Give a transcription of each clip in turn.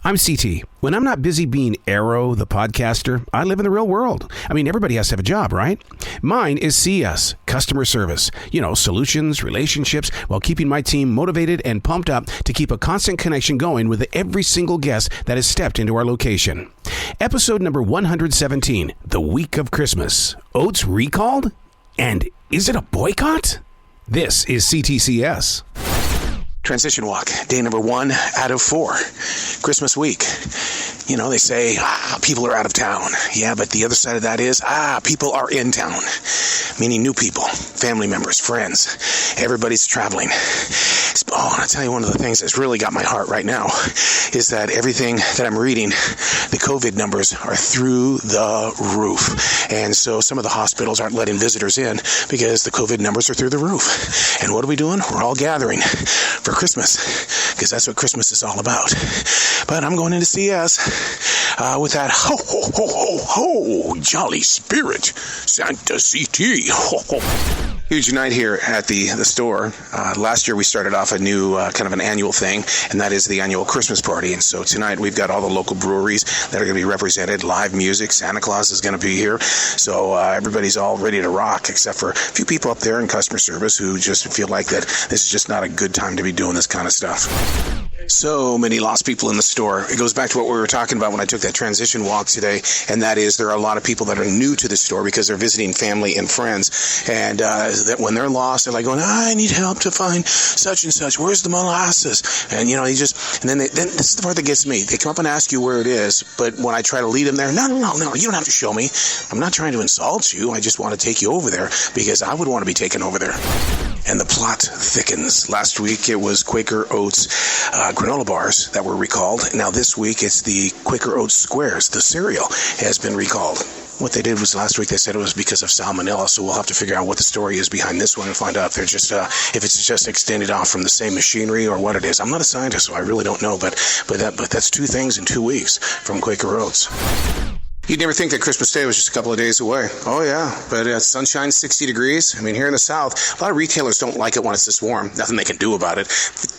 I'm CT. When I'm not busy being Arroe, the podcaster, I live in the real world. I mean, everybody has to have a job, right? Mine is CS, customer service. You know, solutions, relationships, while keeping my team motivated and pumped up to keep a constant connection going with every single guest that has stepped into our location. Episode number 117, the week of Christmas. Oats recalled? And is it a boycott? This is C.T.C.S. Transition walk, day number 1 out of 4. Christmas week. You know, they say, people are out of town. Yeah, but the other side of that is, people are in town. Meaning new people, family members, friends. Everybody's traveling. Oh, and I'll tell you one of the things that's really got my heart right now is that everything that I'm reading, the COVID numbers are through the roof. And so some of the hospitals aren't letting visitors in because the COVID numbers are through the roof. And what are we doing? We're all gathering for Christmas, because that's what Christmas is all about. But I'm going into CS with that ho, ho, ho, ho, ho, jolly spirit, Santa C.T. Ho, ho. Huge night here at the store. Last year we started off a new kind of an annual thing, and that is the annual Christmas party. And so tonight we've got all the local breweries that are going to be represented, live music, Santa Claus is going to be here. So everybody's all ready to rock, except for a few people up there in customer service who just feel like that this is just not a good time to be doing this kind of stuff. So many lost people in the store. It goes back to what we were talking about when I took that transition walk today, and that is there are a lot of people that are new to the store because they're visiting family and friends, and that when they're lost, they're like going, I need help to find such and such. Where's the molasses? And you know, and then this is the part that gets me. They come up and ask you where it is, but when I try to lead them there, no, you don't have to show me. I'm not trying to insult you. I just want to take you over there because I would want to be taken over there. And the plot thickens. Last week it was Quaker Oats granola bars that were recalled. Now this week it's the Quaker Oats squares. The cereal has been recalled. What they did was last week they said it was because of salmonella, so we'll have to figure out what the story is behind this one and find out if they're just if it's just extended off from the same machinery or what it is. I'm not a scientist, so I really don't know, but that's 2 things in 2 weeks from Quaker Oats. You'd never think that Christmas Day was just a couple of days away. Oh, yeah, but sunshine, 60 degrees. I mean, here in the South, a lot of retailers don't like it when it's this warm. Nothing they can do about it.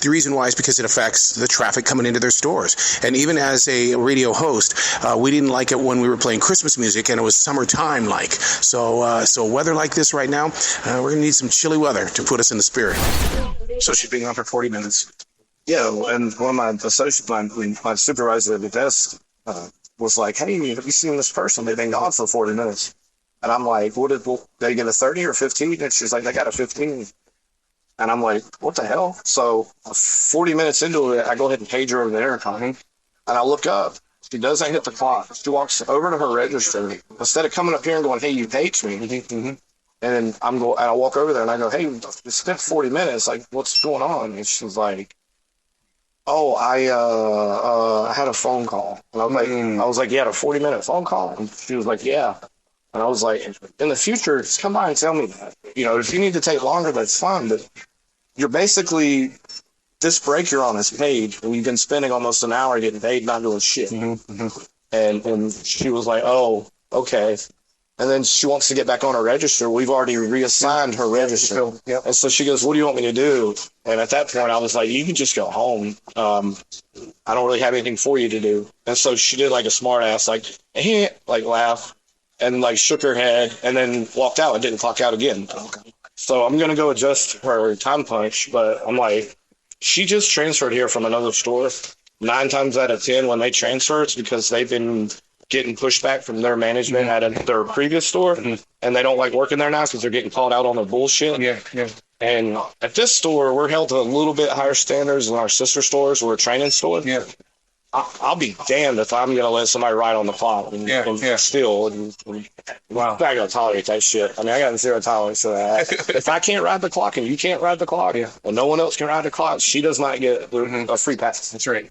The reason why is because it affects the traffic coming into their stores. And even as a radio host, we didn't like it when we were playing Christmas music and it was summertime-like. So weather like this right now, we're going to need some chilly weather to put us in the spirit. So she's been on for 40 minutes. Yeah, and one of my associates, my supervisor at the desk, was like, hey, have you seen this person? They've been gone for 40 minutes. And I'm like, what did they get, a 30 or 15? And she's like, they got a 15. And I'm like, what the hell? So 40 minutes into it, I go ahead and page her over the intercom. And I look up. She doesn't hit the clock. She walks over to her register. Instead of coming up here and going, hey, you paged me. And then I walk over there and I go, hey, it's been 40 minutes. Like, what's going on? And she's like, oh, I had a phone call. And I was like, you had a 40-minute phone call? And she was like, yeah. And I was like, in the future, just come by and tell me that. You know, if you need to take longer, that's fine. But you're basically, this break you're on this page, and you've been spending almost an hour getting paid, not doing shit. And she was like, oh, okay. And then she wants to get back on her register. We've already reassigned her register. Yep. And so she goes, what do you want me to do? And at that point, I was like, you can just go home. I don't really have anything for you to do. And so she did like a smart ass, like laugh and like shook her head and then walked out and didn't clock out again. Okay. So I'm going to go adjust her time punch. But I'm like, she just transferred here from another store. 9 times out of 10, when they transfer, it's because they've been getting pushback from their management at their previous store, and they don't like working there now because they're getting called out on their bullshit. Yeah. And at this store, we're held to a little bit higher standards than our sister stores. We're a training store. Yeah. I'll be damned if I'm going to let somebody ride on the clock and steal. Wow. I'm not going to tolerate that shit. I mean, I got 0 tolerance for that. If I can't ride the clock and you can't ride the clock, well, no one else can ride the clock, she does not get a free pass. That's right.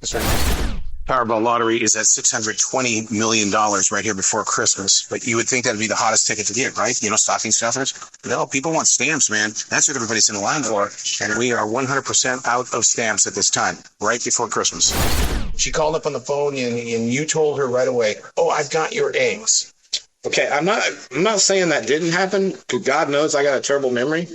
Powerball lottery is at $620 million right here before Christmas. But you would think that would be the hottest ticket to get, right? You know, stocking stuffers. No, people want stamps, man. That's what everybody's in the line for. And we are 100% out of stamps at this time, right before Christmas. She called up on the phone and you told her right away, oh, I've got your eggs. Okay, I'm not saying that didn't happen, because God knows I got a terrible memory.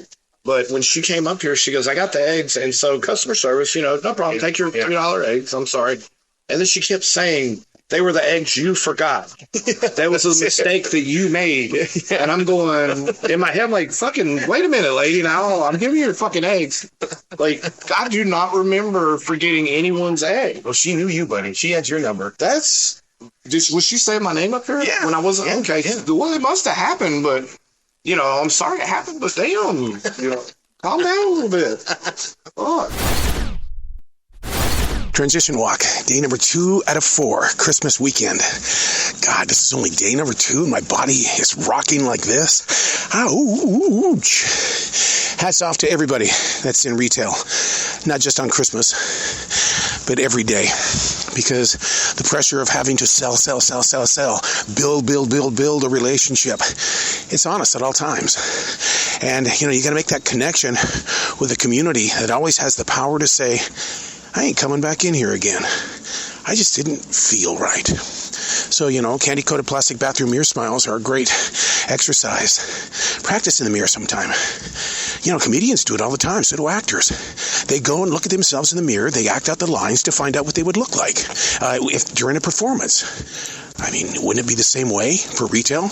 But when she came up here, she goes, I got the eggs. And so customer service, no problem. Take your $3 eggs. I'm sorry. And then she kept saying, they were the eggs you forgot. That was a mistake that you made. And I'm going, in my head, I'm like, fucking, wait a minute, lady. Now I'm giving you your fucking eggs. Like, I do not remember forgetting anyone's egg. Well, she knew you, buddy. She had your number. Was she saying my name up here? Yeah. When I wasn't? Yeah. Okay. Yeah. Well, it must have happened, but, I'm sorry it happened, but damn, calm down a little bit. Fuck. Transition walk, day number 2 out of 4, Christmas weekend. God, this is only day number 2 and my body is rocking like this. Ouch. Hats off to everybody that's in retail, not just on Christmas, but every day. Because the pressure of having to sell, build a relationship, it's on us at all times. And, you got to make that connection with a community that always has the power to say, I ain't coming back in here again. I just didn't feel right. So, candy-coated plastic bathroom mirror smiles are a great exercise. Practice in the mirror sometime. Comedians do it all the time. So do actors. They go and look at themselves in the mirror. They act out the lines to find out what they would look like if during a performance. I mean, wouldn't it be the same way for retail?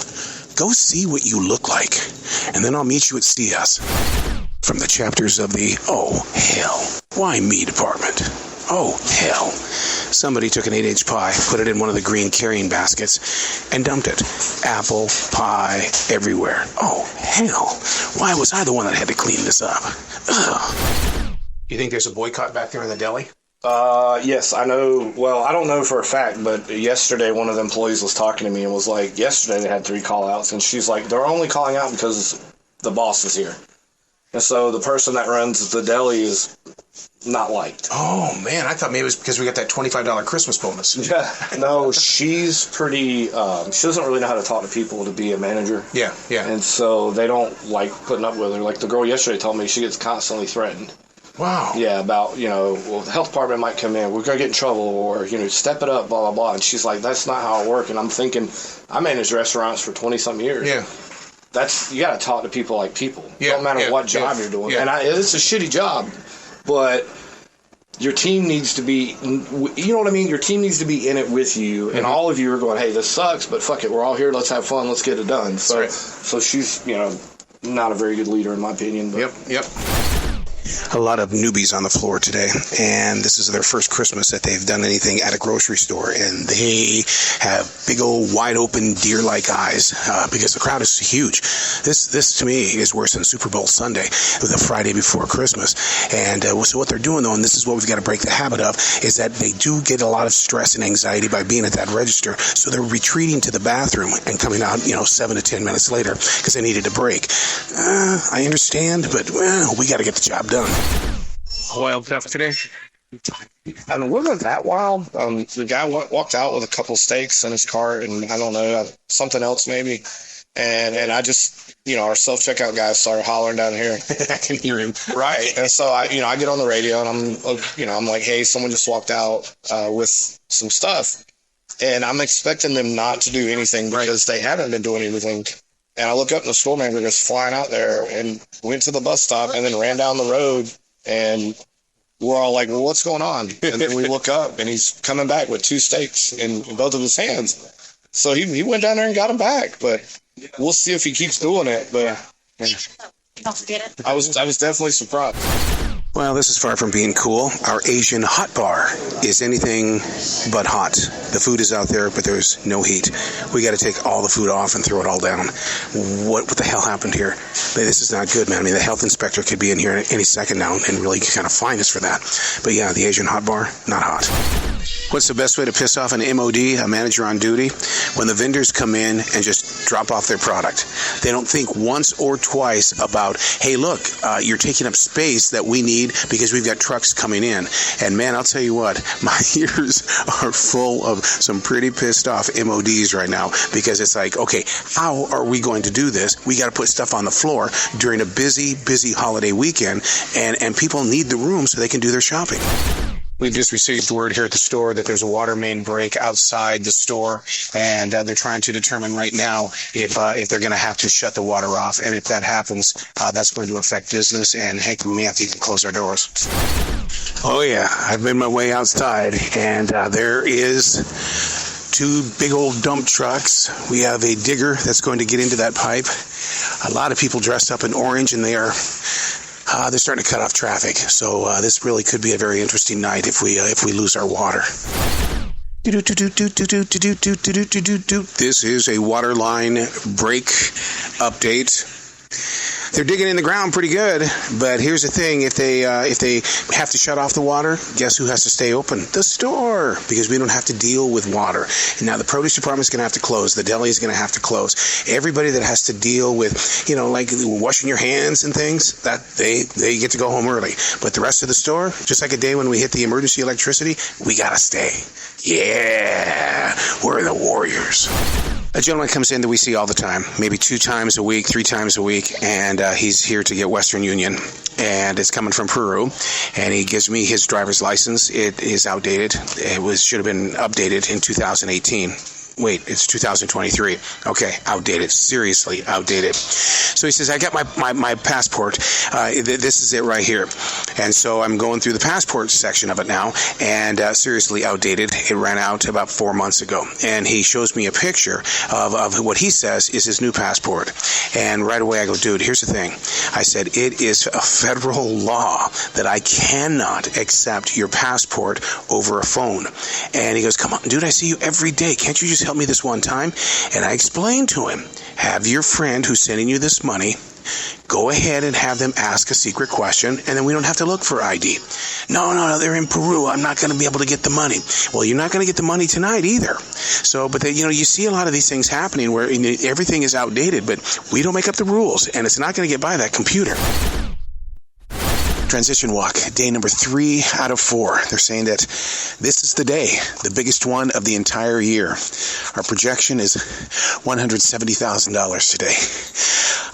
Go see what you look like. And then I'll meet you at C.S. From the chapters of the Oh, Hell, Why Me department. Oh, hell. Somebody took an 8-inch pie, put it in one of the green carrying baskets, and dumped it. Apple, pie, everywhere. Oh, hell. Why was I the one that had to clean this up? Ugh. You think there's a boycott back there in the deli? Yes, I know. Well, I don't know for a fact, but yesterday one of the employees was talking to me and was like, yesterday they had 3 call-outs, and she's like, they're only calling out because the boss is here. And so the person that runs the deli is not liked. Oh, man. I thought maybe it was because we got that $25 Christmas bonus. Yeah. No, she's pretty, she doesn't really know how to talk to people to be a manager. Yeah. And so they don't like putting up with her. Like the girl yesterday told me she gets constantly threatened. Wow. Yeah, about, well, the health department might come in, we're going to get in trouble, or, step it up, blah, blah, blah. And she's like, that's not how it works. And I'm thinking, I managed restaurants for 20-something years. Yeah. You got to talk to people like people. Yeah, no matter what job you're doing. Yeah. And it's a shitty job, but your team needs to be, you know what I mean? Your team needs to be in it with you, and all of you are going, hey, this sucks, but fuck it, we're all here, let's have fun, let's get it done. So, right. So she's, not a very good leader in my opinion. But. Yep. A lot of newbies on the floor today, and this is their first Christmas that they've done anything at a grocery store, and they have big old wide open deer-like eyes because the crowd is huge. This to me is worse than Super Bowl Sunday, the Friday before Christmas. And so what they're doing, though, and this is what we've got to break the habit of, is that they do get a lot of stress and anxiety by being at that register, so they're retreating to the bathroom and coming out 7 to 10 minutes later because they needed a break. I understand, but we got to get the job done. Wild stuff today. And it wasn't that wild. The guy walked out with a couple steaks in his cart, and I don't know, something else maybe. And I just, our self-checkout guy started hollering down here. I can hear him. Right. And so I get on the radio and I'm like, hey, someone just walked out with some stuff, and I'm expecting them not to do anything because they haven't been doing anything. And I look up and the store manager goes flying out there and went to the bus stop and then ran down the road, and we're all like, well, what's going on? And then we look up and he's coming back with 2 steaks in both of his hands. So he went down there and got them back, but we'll see if he keeps doing it. But Don't forget it. I was definitely surprised. Well, this is far from being cool. Our Asian hot bar is anything but hot. The food is out there, but there's no heat. We got to take all the food off and throw it all down. What the hell happened here? This is not good, man. I mean, the health inspector could be in here any second now and really kind of fine us for that. But yeah, the Asian hot bar, not hot. What's the best way to piss off an MOD, a manager on duty? When the vendors come in and just drop off their product. They don't think once or twice about, hey, look, you're taking up space that we need because we've got trucks coming in. And man, I'll tell you what, my ears are full of some pretty pissed off MODs right now, because it's like, okay, how are we going to do this? We got to put stuff on the floor during a busy holiday weekend, and people need the room so they can do their shopping. We've just received word here at the store that there's a water main break outside the store, and they're trying to determine right now if they're going to have to shut the water off. And if that happens, that's going to affect business, and heck, we may have to even close our doors. Oh, yeah. I've made my way outside, and there is 2 big old dump trucks. We have a digger that's going to get into that pipe. A lot of people dressed up in orange, and they're starting to cut off traffic. So this really could be a very interesting night if we lose our water. This is a water line break update. They're digging in the ground pretty good, but here's the thing: if they have to shut off the water, guess who has to stay open? The store, because we don't have to deal with water. And now the produce department's going to have to close. The deli is going to have to close. Everybody that has to deal with, like washing your hands and things, that they get to go home early. But the rest of the store, just like a day when we hit the emergency electricity, we gotta stay. Yeah, we're the warriors. A gentleman comes in that we see all the time, maybe 2 times a week, 3 times a week, and he's here to get Western Union, and it's coming from Peru, and he gives me his driver's license. It is outdated. Should have been updated in 2018. Wait, it's 2023. Okay, outdated. Seriously outdated. So he says, I got my passport. This is it right here. And so I'm going through the passport section of it now, and seriously outdated. It ran out about 4 months ago. And he shows me a picture of what he says is his new passport. And right away I go, dude, here's the thing. I said, it is a federal law that I cannot accept your passport over a phone. And he goes, come on, dude, I see you every day. Can't you just help me this one time? And I explained to him, have your friend who's sending you this money go ahead and have them ask a secret question, and then we don't have to look for ID. No, they're in Peru. I'm not going to be able to get the money. Well, you're not going to get the money tonight either. So, but you see a lot of these things happening where everything is outdated, but we don't make up the rules, and it's not going to get by that computer. Transition walk, day number 3 out of 4. They're saying that this is the day, the biggest one of the entire year. Our projection is $170,000 today.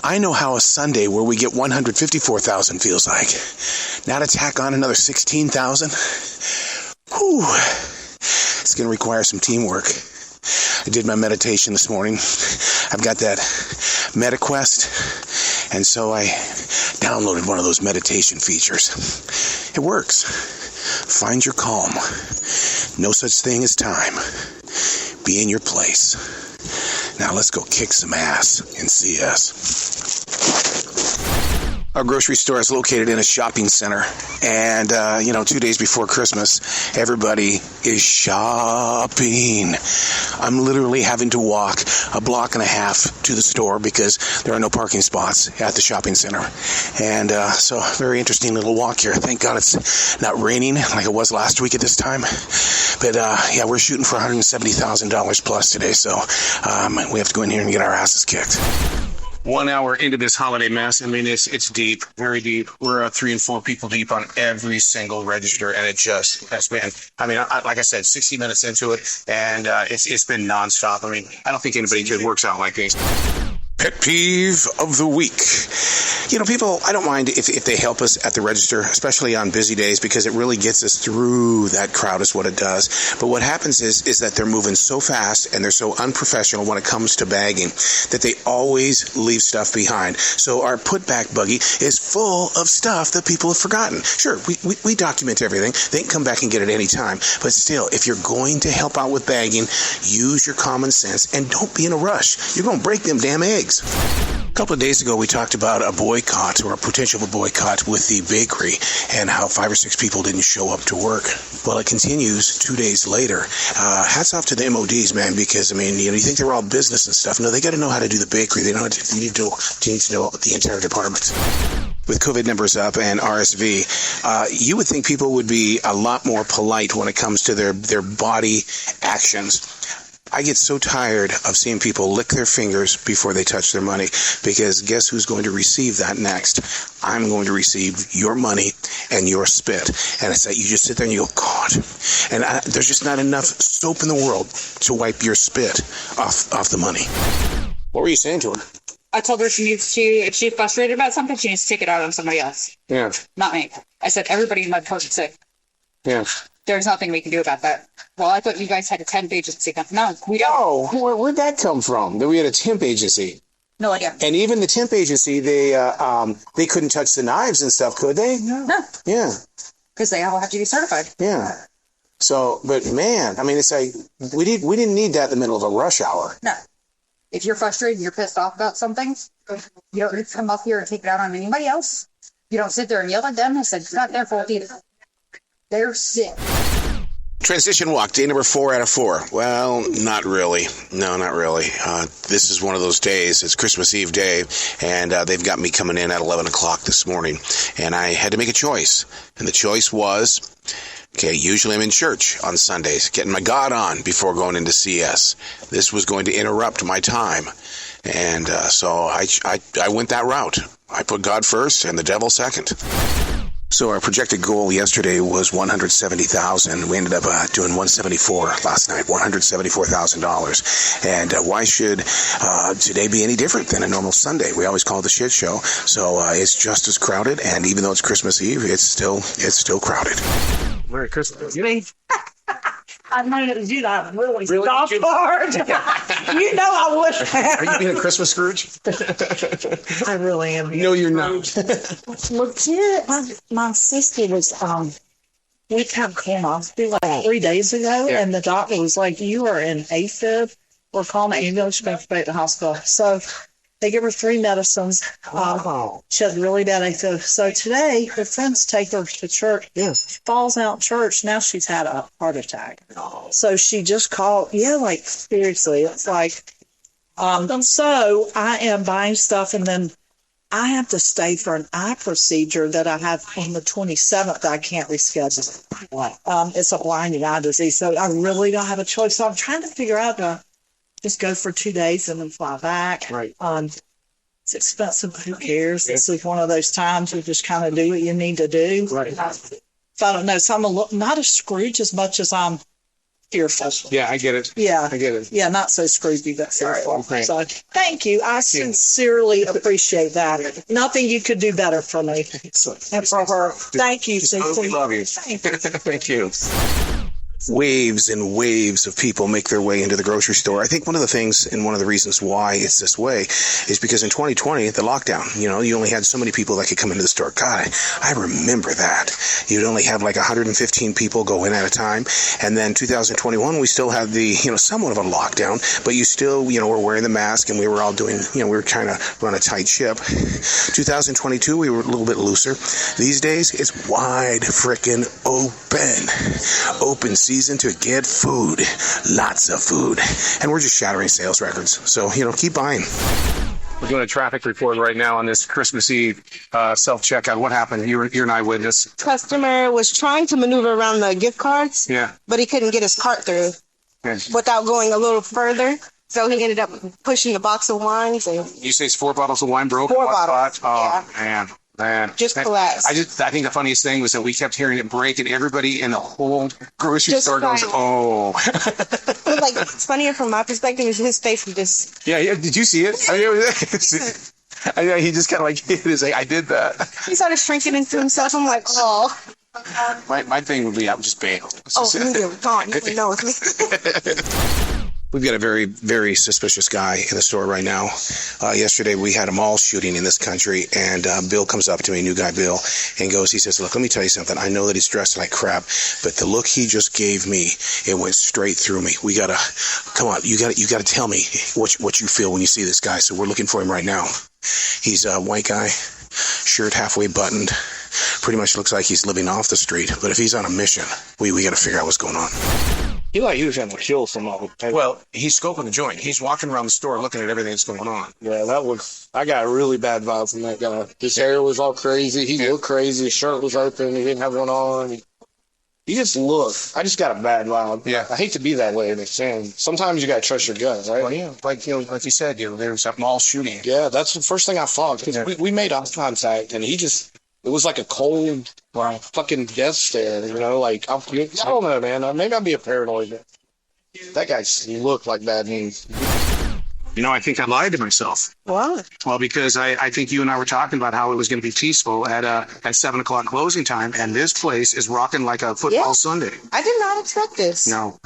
I know how a Sunday where we get $154,000 feels like. Now to tack on another $16,000. Whew. It's going to require some teamwork. I did my meditation this morning. I've got that MetaQuest, and so I downloaded one of those meditation features. It works. Find your calm. No such thing as time. Be in your place. Now let's go kick some ass in CS. Our grocery store is located in a shopping center, and 2 days before Christmas, everybody is shopping. I'm literally having to walk a block and a half to the store because there are no parking spots at the shopping center. And so very interesting little walk here. Thank God it's not raining like it was last week at this time. But we're shooting for $170,000 plus today, so we have to go in here and get our asses kicked. 1 hour into this holiday mess, I mean, it's deep, very deep. We're 3 and 4 people deep on every single register, and it just has been, like I said, 60 minutes into it, and it's been nonstop. I mean, I don't think anybody could works out like this. Pet peeve of the week. People, I don't mind if they help us at the register, especially on busy days, because it really gets us through that crowd is what it does. But what happens is that they're moving so fast and they're so unprofessional when it comes to bagging that they always leave stuff behind. So our putback buggy is full of stuff that people have forgotten. Sure, we document everything. They can come back and get it any time. But still, if you're going to help out with bagging, use your common sense and don't be in a rush. You're going to break them damn eggs. A couple of days ago, we talked about a boycott or a potential boycott with the bakery and how 5 or 6 people didn't show up to work. Well, it continues 2 days later. Hats off to the MODs, man, because, you think they're all business and stuff. No, they got to know how to do the bakery. They need to know the entire department. With COVID numbers up and RSV, you would think people would be a lot more polite when it comes to their body actions. I get so tired of seeing people lick their fingers before they touch their money, because guess who's going to receive that next? I'm going to receive your money and your spit. And it's that you just sit there and you go, God. And there's just not enough soap in the world to wipe your spit off the money. What were you saying to her? I told her if she's frustrated about something, she needs to take it out on somebody else. Yeah. Not me. I said, everybody in my post is sick. Yeah. There's nothing we can do about that. Well, I thought you guys had a temp agency. No, we don't. No, where'd that come from? That we had a temp agency? No idea. And even the temp agency, they couldn't touch the knives and stuff, could they? No. Yeah. because they all have to be certified. Yeah. So, but man, I mean, it's like we didn't need that in the middle of a rush hour. No. If you're frustrated and you're pissed off about something, you don't come up here and take it out on anybody else. You don't sit there and yell at them and say, it's not their fault either. They're sick. Transition walk, day number 4 out of 4. Well, not really. No, not really. This is one of those days. It's Christmas Eve day, and they've got me coming in at 11 o'clock this morning, and I had to make a choice. And the choice was, okay, usually I'm in church on Sundays, getting my God on before going into CS. This was going to interrupt my time, and so I went that route. I put God first and the devil second. So our projected goal yesterday was $170,000. We ended up doing $174 last night, $174,000. And why should today be any different than a normal Sunday? We always call it the shit show. So it's just as crowded, and even though it's Christmas Eve, it's still crowded. Merry Christmas. I know that you know really soft hard. You know I would. Are you being a Christmas Scrooge? I really am. No, you're not. Legit, my sister was we kind of came off like 3 days ago, and the doctor was like, "You are in AFib. We're calling the ambulance. You're going to be at the hospital." So they give her 3 medicines. She had really bad AFib. So today, her friends take her to church. Yes. She falls out in church. Now she's had a heart attack. So she just called. Yeah, like seriously, it's like. So I am buying stuff, and then I have to stay for an eye procedure that I have on the 27th. I can't reschedule. It's a blinding eye disease, so I really don't have a choice. So I'm trying to figure out just go for 2 days and then fly back. Right. It's expensive, but who cares? It's like one of those times you just kind of do what you need to do. Right. So I don't know. So I'm not a Scrooge as much as I'm fearful. Yeah, I get it. Yeah. I get it. Yeah, not so Scroogy, but fearful. Okay. So thank you. I sincerely appreciate that. Nothing you could do better for me and for her. Thank you, We love you. Thank you. Thank you. Waves and waves of people make their way into the grocery store. I think one of the things and one of the reasons why it's this way is because in 2020, the lockdown, you only had so many people that could come into the store. God, I remember that. You'd only have like 115 people go in at a time. And then 2021, we still had the, somewhat of a lockdown, but you still, were wearing the mask and we were all doing, we were trying to run a tight ship. 2022, we were a little bit looser. These days, it's wide frickin' open season to get food, lots of food, and we're just shattering sales records. So keep buying. We're doing a traffic report right now on this Christmas Eve self-checkout. What happened? You're an eyewitness. Customer was trying to maneuver around the gift cards, but he couldn't get his cart through without going a little further. So he ended up pushing the box of wines. And you say it's 4 bottles of wine broke? 4 bottles. Oh, man. Just collapsed. I think the funniest thing was that we kept hearing it break, and everybody in the whole grocery store goes, "Oh!" Like, it's funnier from my perspective is his face was just. Yeah. Did you see it? He just kind of like hit his. I did that. He started shrinking into himself. I'm like, oh. My thing would be I would just bail. You're gone. You wouldn't know it's me. We've got a very, very suspicious guy in the store right now. Yesterday, we had a mall shooting in this country, and Bill comes up to me, new guy Bill, and he says, "Look, let me tell you something. I know that he's dressed like crap, but the look he just gave me, it went straight through me. You gotta tell me what you feel when you see this guy." So we're looking for him right now. He's a white guy, shirt halfway buttoned, pretty much looks like he's living off the street. But if he's on a mission, we got to figure out what's going on. He was trying to kill someone. Well, he's scoping the joint. He's walking around the store looking at everything that's going on. Yeah, I got a really bad vibe from that guy. His hair was all crazy. He looked crazy. His shirt was open. He didn't have one on. He just looked. I just got a bad vibe. Yeah. I hate to be that way in exchange. Sometimes you got to trust your gut, right? Well, yeah. Like you said, there was a mall shooting. Yeah, that's the first thing I thought. We made eye contact, and it was like a cold, fucking death stare, like, I don't know, man. Maybe I'll be a paranoid. That guy looked like bad news. I think I lied to myself. Why? Well, because I think you and I were talking about how it was going to be peaceful at 7 o'clock closing time, and this place is rocking like a football Sunday. I did not expect this. No.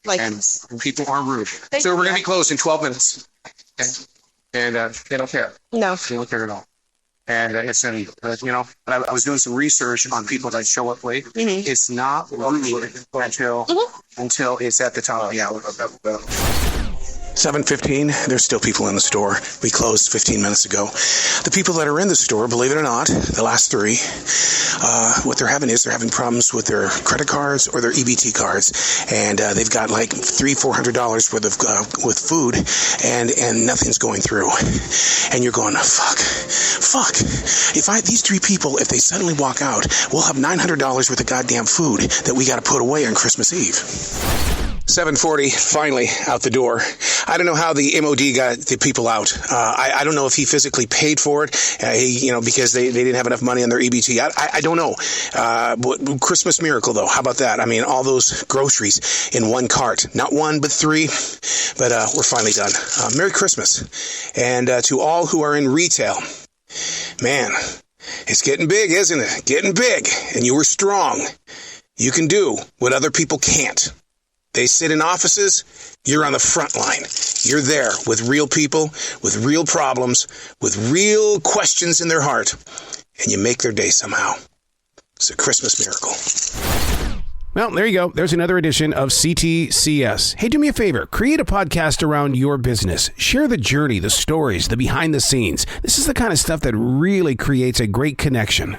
Like, and people are rude. So we're going to be closed in 12 minutes. And they don't care. No. They don't care at all. And it's in, I was doing some research on people that show up late. Mm-hmm. It's not rude until it's at the top of the hour. 7:15, there's still people in the store. We closed 15 minutes ago. The people that are in the store, believe it or not, the last three, what they're having problems with their credit cards or their EBT cards. And they've got like $300-400 worth of with food, and nothing's going through. And you're going, fuck. These three people, if they suddenly walk out, we'll have $900 worth of goddamn food that we got to put away on Christmas Eve. 7:40, finally out the door. I don't know how the MOD got the people out. I don't know if he physically paid for it, because they didn't have enough money on their EBT. I don't know. Christmas miracle, though. How about that? I mean, all those groceries in one cart. Not one, but three. But we're finally done. Merry Christmas. And to all who are in retail, man, it's getting big, isn't it? Getting big. And you were strong. You can do what other people can't. They sit in offices, you're on the front line. You're there with real people, with real problems, with real questions in their heart, and you make their day somehow. It's a Christmas miracle. Well, there you go. There's another edition of C.T.C.S. Hey, do me a favor. Create a podcast around your business. Share the journey, the stories, the behind the scenes. This is the kind of stuff that really creates a great connection.